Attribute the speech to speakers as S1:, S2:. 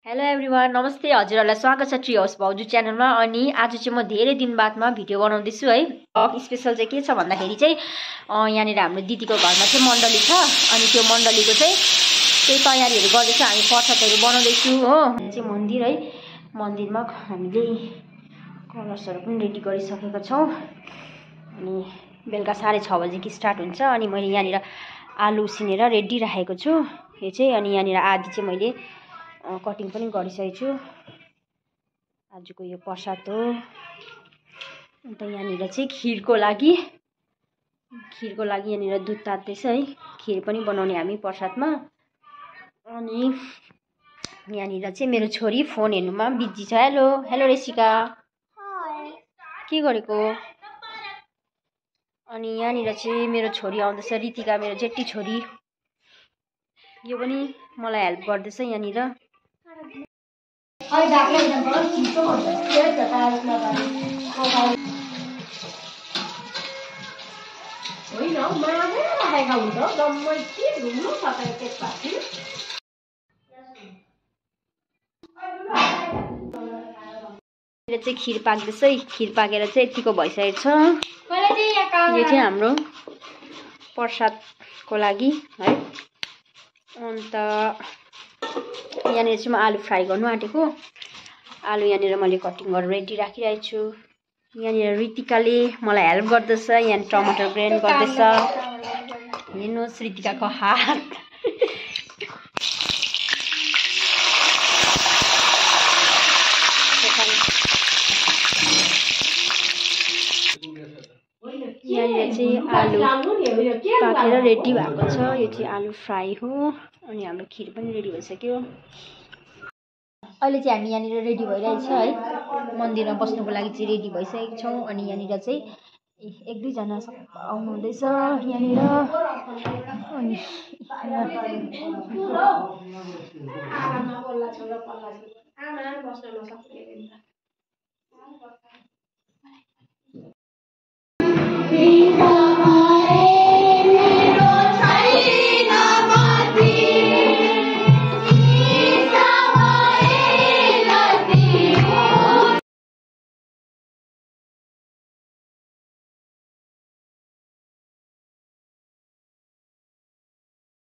S1: Hello everyone, नमस्ते। हजुरहरूलाई स्वागत छ ट्री हाउस भाउजू च्यानलमा। अनि आज चाहिँ म धेरै दिन बादमा भिडियो बनाउँदैछु है। स्पेसल चाहिँ के छ भन्दाखेरि चाहिँ यहाँनिर हाम्रो दिदीको घरमा चाहिँ मण्डली छ। अनि त्यो मण्डलीको चाहिँ केही तयारीहरू गर्दैछ। हामी प्रसादहरू बनाउँदैछु हो। चाहिँ मन्दिर है, मन्दिरमा हामीले कलर्सहरू पनि रेडी गरिसकेका छौँ। अनि बेलुका 6:30 बजेदेखि स्टार्ट हुन्छ। अनि मैले यहाँनिर आलु उसिनेर रेडी राखेको छु यो चाहिँ। अनि यहाँनिर आदि चाहिँ मैले कटिङ पनि गरिसकेको छु। आजको यो प्रसाद हो। अन्त यहाँनिर चाहिँ खिरको लागि यहाँनिर दुध तात्दैछ है। खिर पनि बनाउने हामी प्रसादमा। अनि यहाँनिर चाहिँ मेरो छोरी फोन हेर्नुमा बिजी छ। हेलो हेलो रेसिका, के गरेको? अनि यहाँनिर चाहिँ मेरो छोरी आउँदैछ, रितिका, मेरो जेठी छोरी। यो पनि मलाई हेल्प गर्दैछ यहाँनिर। चाहिँ खिर पाक्दैछ है। खिर पाकेर चाहिँ यतिको भइसकेको छ। यो चाहिँ हाम्रो प्रसादको लागि है। अन्त यहाँनिर चाहिँ म आलु फ्राई गर्नु आँटेको। आलु यहाँनिर मैले कटिङ गरेर रेडी राखिरहेको छु। यहाँनिर रितिकाले मलाई हेल्प गर्दैछ। यहाँ टमाटर ग्राइन्ड गर्दैछ। हेर्नुहोस् रितिकाको हात। यहाँनिर चाहिँ आलु पाकेर रेडी भएको छ। यो चाहिँ आलु फ्राई हो। अनि हाम्रो खिर पनि रेडी भइसक्यो। अहिले चाहिँ हामी यहाँनिर रेडी भइरहेछ है। मन्दिरमा बस्नुको लागि चाहिँ रेडी भइसकेको छौँ। अनि यहाँनिर चाहिँ एक दुईजना आउनु हुँदैछ यहाँनिर। अनि